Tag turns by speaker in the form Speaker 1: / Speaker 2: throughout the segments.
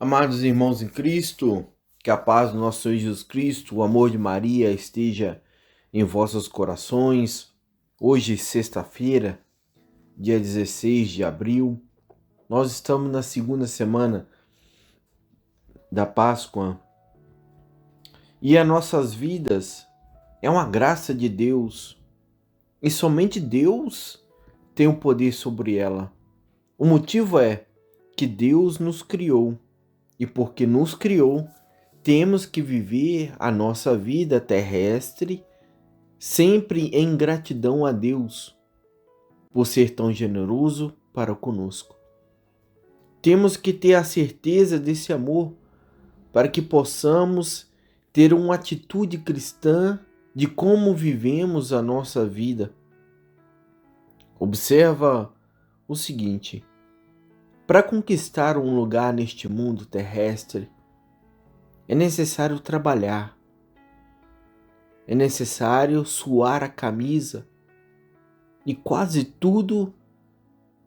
Speaker 1: Amados irmãos em Cristo, que a paz do nosso Senhor Jesus Cristo, o amor de Maria esteja em vossos corações. Hoje, sexta-feira, dia 16 de abril, nós estamos na segunda semana da Páscoa e as nossas vidas é uma graça de Deus e somente Deus tem o poder sobre ela. O motivo é que Deus nos criou. E porque nos criou, temos que viver a nossa vida terrestre sempre em gratidão a Deus por ser tão generoso para conosco. Temos que ter a certeza desse amor para que possamos ter uma atitude cristã de como vivemos a nossa vida. Observa o seguinte: para conquistar um lugar neste mundo terrestre, é necessário trabalhar, é necessário suar a camisa e quase tudo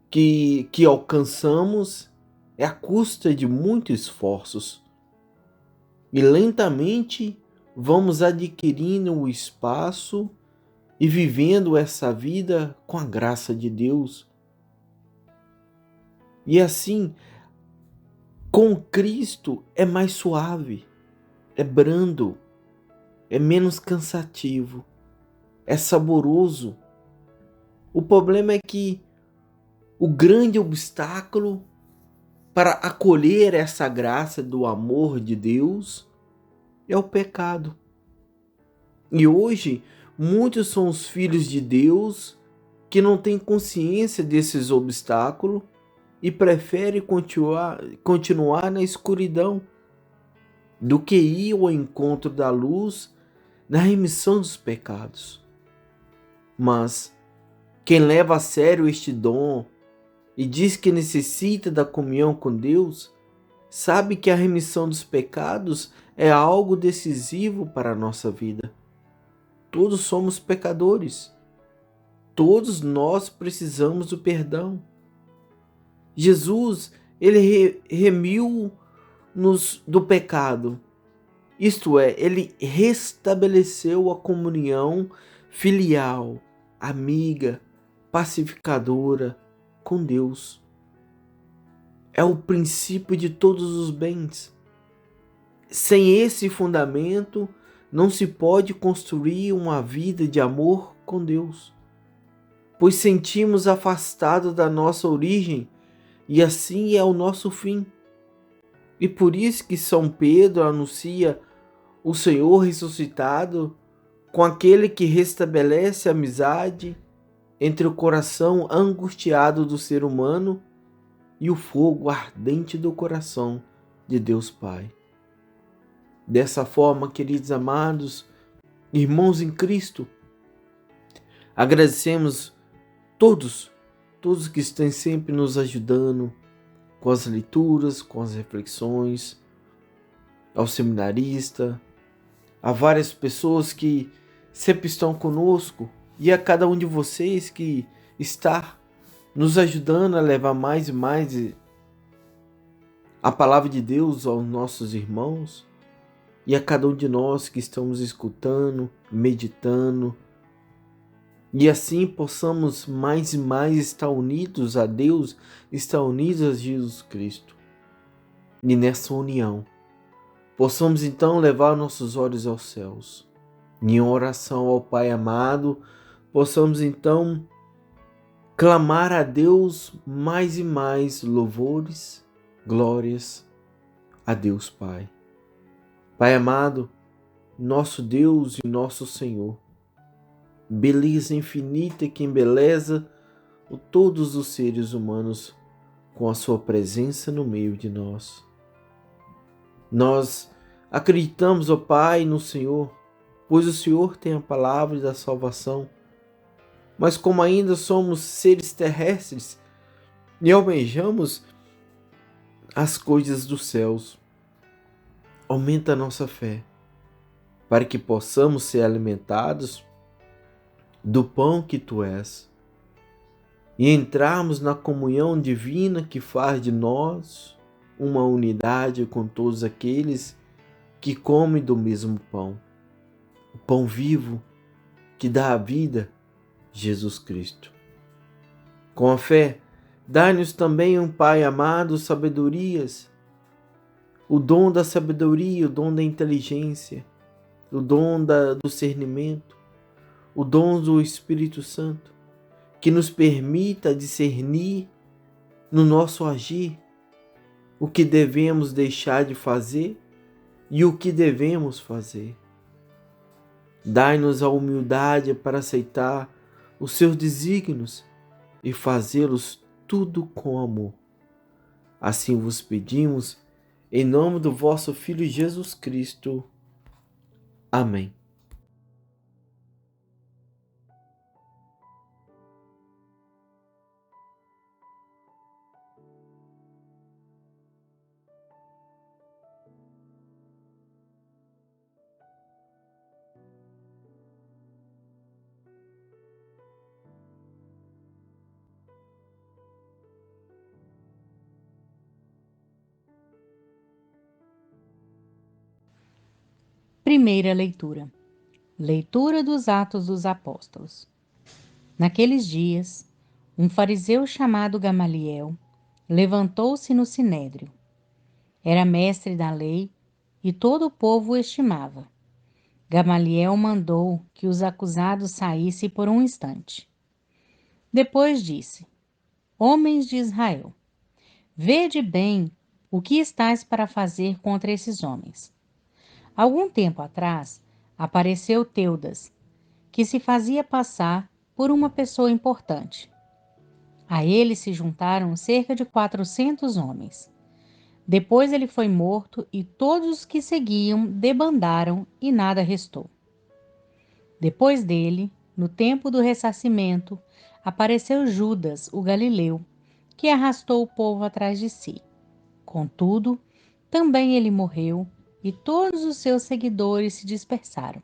Speaker 1: que alcançamos é à custa de muitos esforços. E lentamente vamos adquirindo o espaço e vivendo essa vida com a graça de Deus. E assim, com Cristo é mais suave, é brando, é menos cansativo, é saboroso. O problema é que o grande obstáculo para acolher essa graça do amor de Deus é o pecado. E hoje, muitos são os filhos de Deus que não têm consciência desses obstáculos e preferem continuar na escuridão do que ir ao encontro da luz na remissão dos pecados. Mas quem leva a sério este dom e diz que necessita da comunhão com Deus, sabe que a remissão dos pecados é algo decisivo para a nossa vida. Todos somos pecadores. Todos nós precisamos do perdão. Jesus, ele remiu-nos do pecado. Isto é, ele restabeleceu a comunhão filial, amiga, pacificadora com Deus. É o princípio de todos os bens. Sem esse fundamento, não se pode construir uma vida de amor com Deus, pois sentimos afastados da nossa origem e assim é o nosso fim. E por isso que São Pedro anuncia o Senhor ressuscitado com aquele que restabelece a amizade entre o coração angustiado do ser humano e o fogo ardente do coração de Deus Pai. Dessa forma, queridos amados, irmãos em Cristo, agradecemos todos que estão sempre nos ajudando com as leituras, com as reflexões, ao seminarista, a várias pessoas que sempre estão conosco e a cada um de vocês que está nos ajudando a levar mais e mais a palavra de Deus aos nossos irmãos e a cada um de nós que estamos escutando, meditando, e assim possamos mais e mais estar unidos a Deus, estar unidos a Jesus Cristo. E nessa união, possamos então levar nossos olhos aos céus. Em oração ao Pai amado, possamos então clamar a Deus mais e mais louvores, glórias a Deus Pai. Pai amado, nosso Deus e nosso Senhor, beleza infinita que embeleza todos os seres humanos com a sua presença no meio de nós. Nós acreditamos, ó Pai, no Senhor, pois o Senhor tem a palavra da salvação. Mas como ainda somos seres terrestres e almejamos as coisas dos céus, aumenta a nossa fé, para que possamos ser alimentados do pão que Tu és e entrarmos na comunhão divina que faz de nós uma unidade com todos aqueles que comem do mesmo pão, o pão vivo que dá a vida, Jesus Cristo. Com a fé, dai-nos também, um Pai amado, sabedorias, o dom da sabedoria, o dom da inteligência, o dom do discernimento, o dom do Espírito Santo, que nos permita discernir no nosso agir o que devemos deixar de fazer e o que devemos fazer. Dai-nos a humildade para aceitar os seus desígnios e fazê-los tudo com amor. Assim vos pedimos, em nome do vosso Filho Jesus Cristo. Amém.
Speaker 2: Primeira leitura. Leitura dos Atos dos Apóstolos. Naqueles dias, um fariseu chamado Gamaliel levantou-se no sinédrio. Era mestre da lei e todo o povo o estimava. Gamaliel mandou que os acusados saíssem por um instante. Depois disse: Homens de Israel, vede bem o que estáis para fazer contra esses homens. Algum tempo atrás, apareceu Teudas, que se fazia passar por uma pessoa importante. A ele se juntaram cerca de 400 homens. Depois ele foi morto e todos os que seguiam debandaram e nada restou. Depois dele, no tempo do ressarcimento, apareceu Judas, o galileu, que arrastou o povo atrás de si. Contudo, também ele morreu e todos os seus seguidores se dispersaram.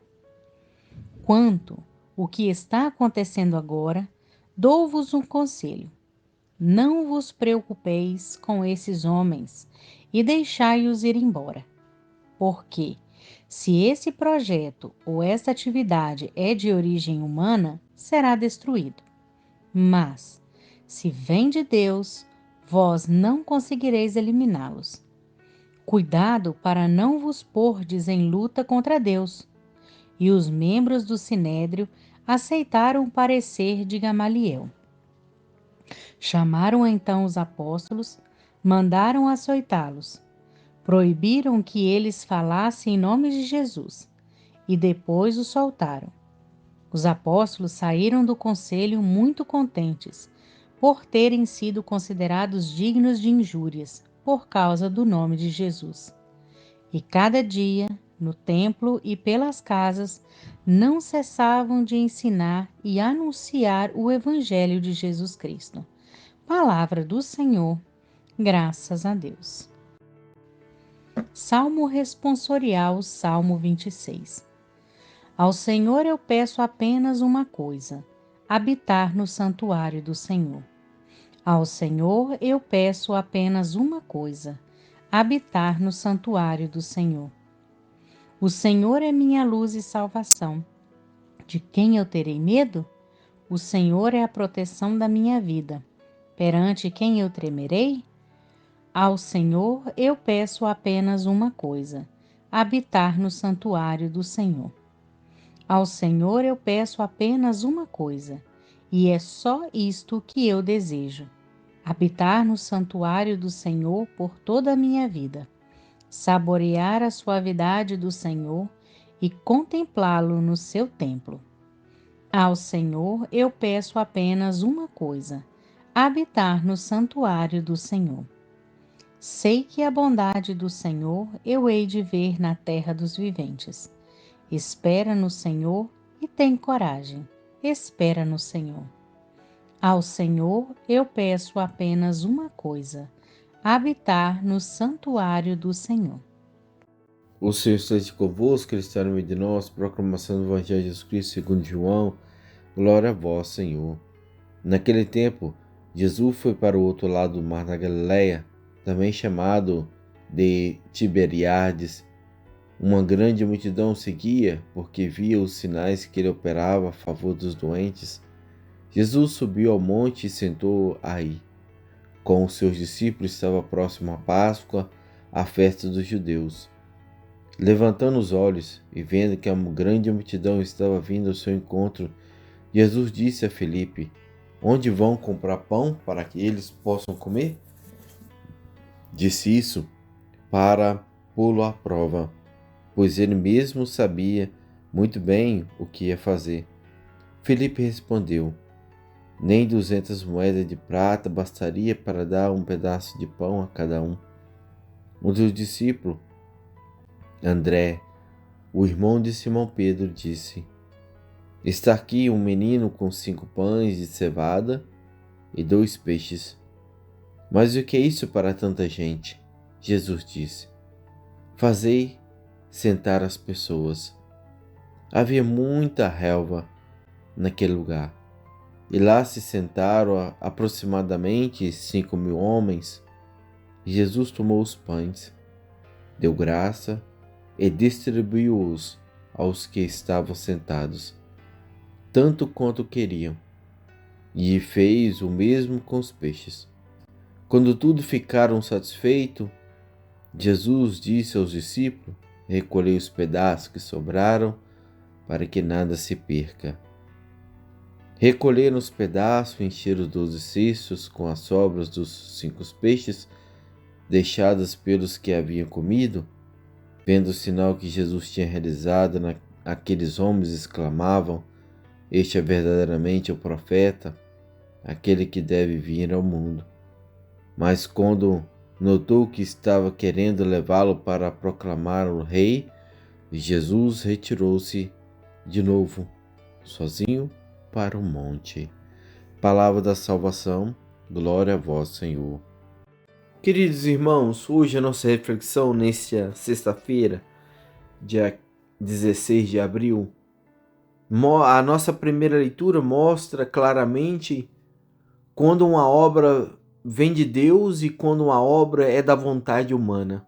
Speaker 2: Quanto o que está acontecendo agora, dou-vos um conselho. Não vos preocupeis com esses homens e deixai-os ir embora. Porque, se esse projeto ou essa atividade é de origem humana, será destruído. Mas, se vem de Deus, vós não conseguireis eliminá-los. Cuidado para não vos pordes em luta contra Deus. E os membros do Sinédrio aceitaram o parecer de Gamaliel. Chamaram então os apóstolos, mandaram açoitá-los, proibiram que eles falassem em nome de Jesus e depois os soltaram. Os apóstolos saíram do conselho muito contentes por terem sido considerados dignos de injúrias por causa do nome de Jesus. E cada dia, no templo e pelas casas, não cessavam de ensinar e anunciar o Evangelho de Jesus Cristo. Palavra do Senhor, graças a Deus. Salmo responsorial, Salmo 26. Ao Senhor eu peço apenas uma coisa: habitar no santuário do Senhor. Ao Senhor eu peço apenas uma coisa: habitar no santuário do Senhor. O Senhor é minha luz e salvação. De quem eu terei medo? O Senhor é a proteção da minha vida. Perante quem eu tremerei? Ao Senhor eu peço apenas uma coisa: habitar no santuário do Senhor. Ao Senhor eu peço apenas uma coisa, e é só isto que eu desejo: habitar no santuário do Senhor por toda a minha vida, saborear a suavidade do Senhor e contemplá-lo no seu templo. Ao Senhor eu peço apenas uma coisa: habitar no santuário do Senhor. Sei que a bondade do Senhor eu hei de ver na terra dos viventes. Espera no Senhor e tem coragem. Espera no Senhor. Ao Senhor eu peço apenas uma coisa: habitar no santuário do Senhor.
Speaker 1: O Senhor esteja convosco, Ele está no meio de nós. Proclamação do Evangelho de Jesus Cristo segundo João. Glória a vós, Senhor. Naquele tempo, Jesus foi para o outro lado do mar da Galileia, também chamado de Tiberíades, uma grande multidão o seguia, porque via os sinais que ele operava a favor dos doentes. Jesus subiu ao monte e sentou aí. Com os seus discípulos estava próximo à Páscoa, a festa dos judeus. Levantando os olhos e vendo que a grande multidão estava vindo ao seu encontro, Jesus disse a Filipe: Onde vão comprar pão para que eles possam comer? Disse isso para pô-lo à prova, pois ele mesmo sabia muito bem o que ia fazer. Filipe respondeu: Nem 200 moedas de prata bastaria para dar um pedaço de pão a cada um. Um dos discípulos, André, o irmão de Simão Pedro, disse: Está aqui um menino com 5 pães de cevada e 2 peixes. Mas o que é isso para tanta gente? Jesus disse: Fazei sentar as pessoas. Havia muita relva naquele lugar, e lá se sentaram aproximadamente 5.000 homens. Jesus tomou os pães, deu graça e distribuiu-os aos que estavam sentados, tanto quanto queriam, e fez o mesmo com os peixes. Quando tudo ficaram satisfeitos, Jesus disse aos discípulos: Recolhei os pedaços que sobraram, para que nada se perca. Recolheram os pedaços, encheram os 12 cestos com as sobras dos 5 peixes, deixadas pelos que haviam comido. Vendo o sinal que Jesus tinha realizado, aqueles homens exclamavam: Este é verdadeiramente o profeta, aquele que deve vir ao mundo. Mas quando notou que estava querendo levá-lo para proclamar o rei, Jesus retirou-se de novo, sozinho, para o monte. Palavra da salvação, glória a vós, Senhor. Queridos irmãos, hoje a nossa reflexão, nesta sexta-feira, dia 16 de abril, a nossa primeira leitura mostra claramente quando uma obra vem de Deus e quando uma obra é da vontade humana.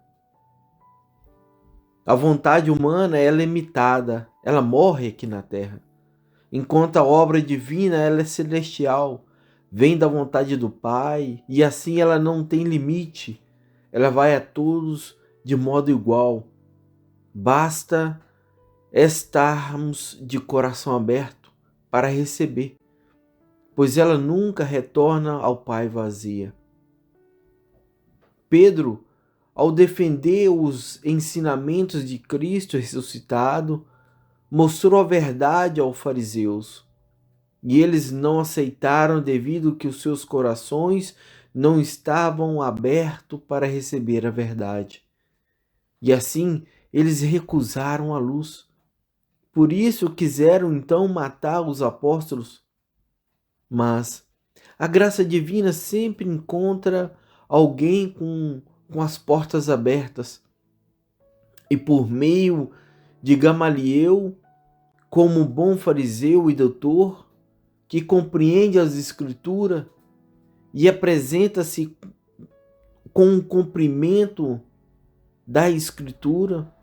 Speaker 1: A vontade humana é limitada, ela morre aqui na terra, enquanto a obra divina ela é celestial, vem da vontade do Pai, e assim ela não tem limite, ela vai a todos de modo igual. Basta estarmos de coração aberto para receber, pois ela nunca retorna ao Pai vazia. Pedro, ao defender os ensinamentos de Cristo ressuscitado, mostrou a verdade aos fariseus, e eles não aceitaram devido que os seus corações não estavam abertos para receber a verdade. E assim, eles recusaram a luz. Por isso quiseram então matar os apóstolos. Mas a graça divina sempre encontra alguém com as portas abertas. E por meio de Gamaliel, como bom fariseu e doutor, que compreende as Escrituras e apresenta-se com o cumprimento da Escritura.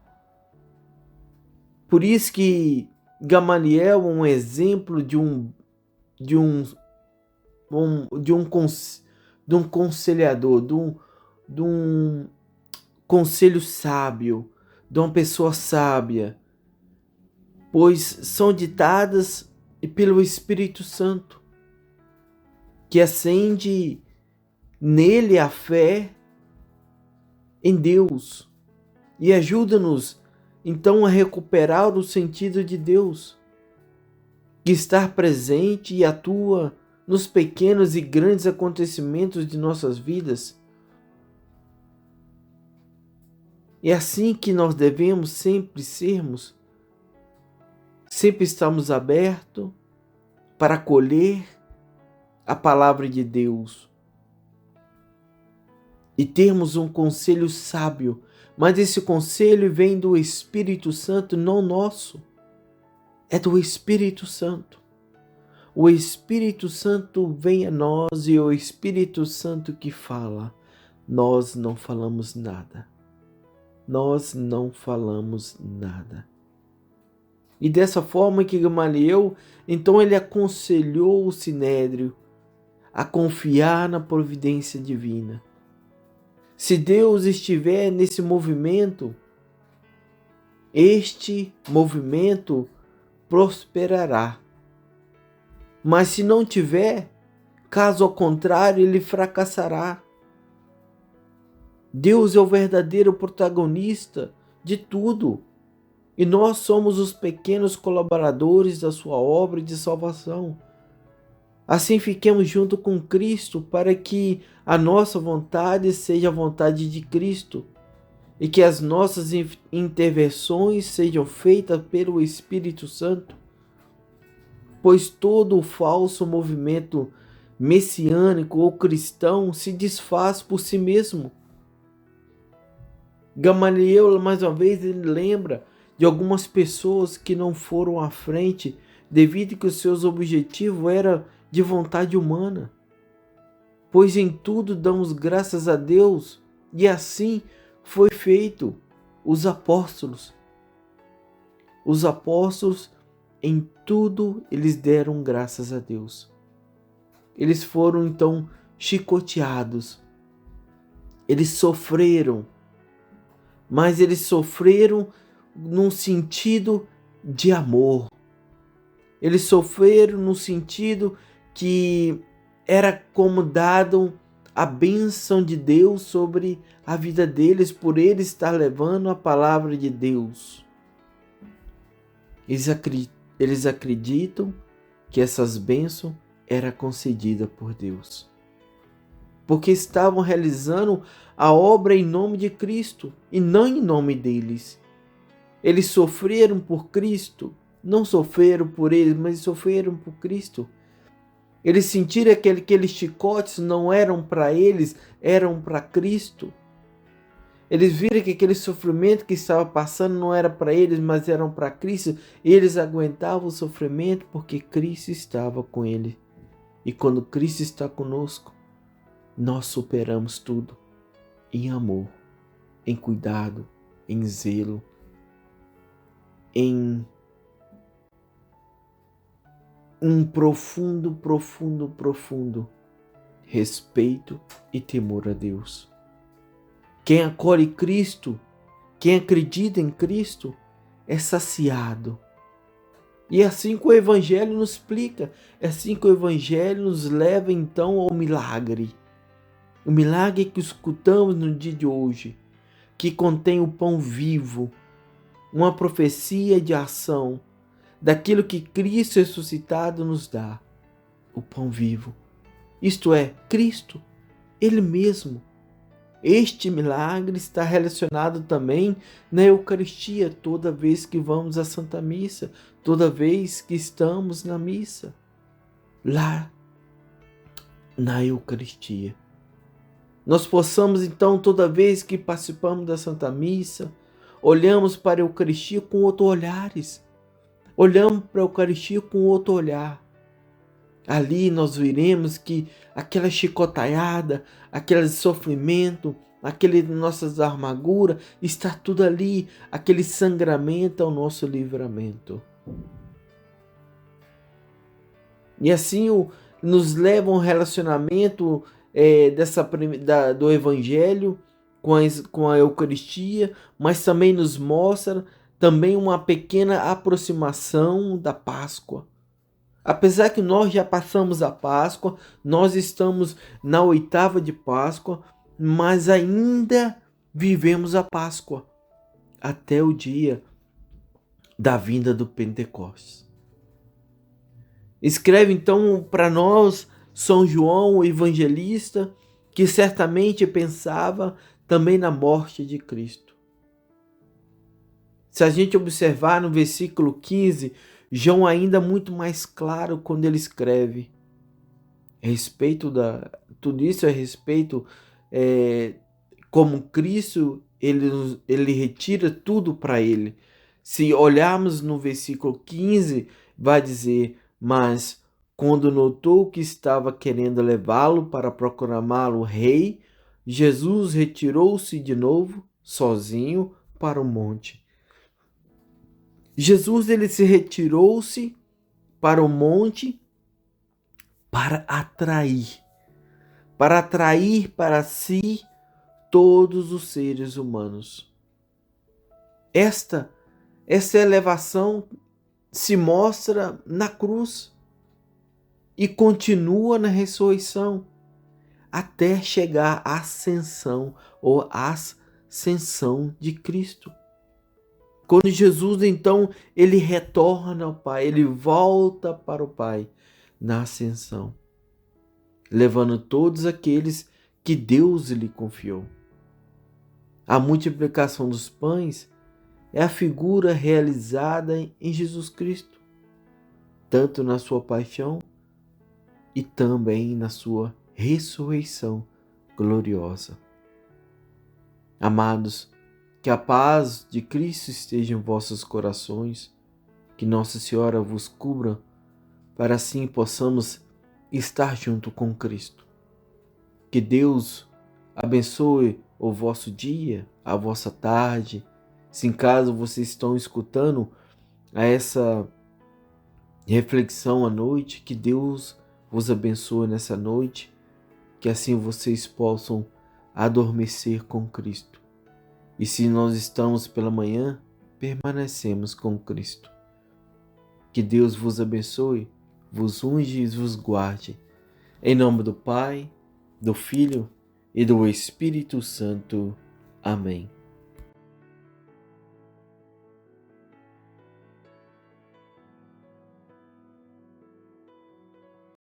Speaker 1: Por isso que Gamaliel é um exemplo de um conselhador, de um conselho sábio, de uma pessoa sábia, pois são ditadas pelo Espírito Santo, que acende nele a fé em Deus e ajuda-nos então a recuperar o sentido de Deus, que está presente e atua nos pequenos e grandes acontecimentos de nossas vidas. É assim que nós devemos sempre sermos, sempre estamos abertos para acolher a palavra de Deus e termos um conselho sábio, mas esse conselho vem do Espírito Santo, não nosso, é do Espírito Santo. O Espírito Santo vem a nós e é o Espírito Santo que fala. nós não falamos nada. Nós não falamos nada. E dessa forma que Gamaliel, então ele aconselhou o Sinédrio a confiar na providência divina. Se Deus estiver nesse movimento, este movimento prosperará. Mas se não tiver, caso ao contrário, ele fracassará. Deus é o verdadeiro protagonista de tudo. E nós somos os pequenos colaboradores da sua obra de salvação. Assim fiquemos junto com Cristo para que a nossa vontade seja a vontade de Cristo e que as nossas intervenções sejam feitas pelo Espírito Santo. Pois todo o falso movimento messiânico ou cristão se desfaz por si mesmo. Gamaliel, mais uma vez, ele lembra de algumas pessoas que não foram à frente devido que os seus objetivos eram de vontade humana. Pois em tudo damos graças a Deus, e assim foi feito os apóstolos. Os apóstolos, em tudo, eles deram graças a Deus. Eles foram então chicoteados. Eles sofreram, mas eles sofreram num sentido de amor. Eles sofreram no sentido que era como dado a bênção de Deus sobre a vida deles, por eles estar levando a palavra de Deus. Eles acreditam que essas bênçãos eram concedidas por Deus, porque estavam realizando a obra em nome de Cristo e não em nome deles. Eles sofreram por Cristo, não sofreram por eles, mas sofreram por Cristo. Eles sentiram que aqueles chicotes não eram para eles, eram para Cristo. Eles viram que aquele sofrimento que estava passando não era para eles, mas eram para Cristo. Eles aguentavam o sofrimento porque Cristo estava com ele. E quando Cristo está conosco, nós superamos tudo em amor, em cuidado, em zelo, em um profundo respeito e temor a Deus. Quem acolhe Cristo, quem acredita em Cristo, é saciado. E é assim que o Evangelho nos explica, é assim que o Evangelho nos leva então ao milagre. O milagre que escutamos no dia de hoje, que contém o pão vivo, uma profecia de ação, daquilo que Cristo ressuscitado nos dá, o pão vivo. Isto é, Cristo, Ele mesmo. Este milagre está relacionado também na Eucaristia, toda vez que vamos à Santa Missa, toda vez que estamos na missa, lá na Eucaristia. Nós possamos então, toda vez que participamos da Santa Missa, olhamos para a Eucaristia com outros olhares. Olhamos para a Eucaristia com outro olhar. Ali nós veremos que aquela chicotada, aquele sofrimento, aquele nossas amarguras, está tudo ali. Aquele sangramento é o nosso livramento. E assim nos leva a um relacionamento do Evangelho com a Eucaristia, mas também nos mostra também uma pequena aproximação da Páscoa. Apesar que nós já passamos a Páscoa, nós estamos na oitava de Páscoa, mas ainda vivemos a Páscoa até o dia da vinda do Pentecostes. Escreve então para nós São João, o evangelista, que certamente pensava também na morte de Cristo. Se a gente observar no versículo 15, João ainda muito mais claro quando ele escreve tudo isso é a respeito como Cristo ele retira tudo para ele. Se olharmos no versículo 15, vai dizer: mas quando notou que estava querendo levá-lo para proclamá-lo rei, Jesus retirou-se de novo, sozinho, para o monte. Jesus ele se retirou-se para o monte para atrair para si todos os seres humanos. Esta elevação se mostra na cruz e continua na ressurreição até chegar à ascensão ou ascensão de Cristo. Quando Jesus então ele retorna ao Pai, ele volta para o Pai na ascensão, levando todos aqueles que Deus lhe confiou. A multiplicação dos pães é a figura realizada em Jesus Cristo, tanto na sua paixão e também na sua ressurreição gloriosa. Amados, que a paz de Cristo esteja em vossos corações, que Nossa Senhora vos cubra, para assim possamos estar junto com Cristo. Que Deus abençoe o vosso dia, a vossa tarde. Se em caso vocês estão escutando essa reflexão à noite, que Deus vos abençoe nessa noite, que assim vocês possam adormecer com Cristo. E se nós estamos pela manhã, permanecemos com Cristo. Que Deus vos abençoe, vos unge e vos guarde. Em nome do Pai, do Filho e do Espírito Santo. Amém.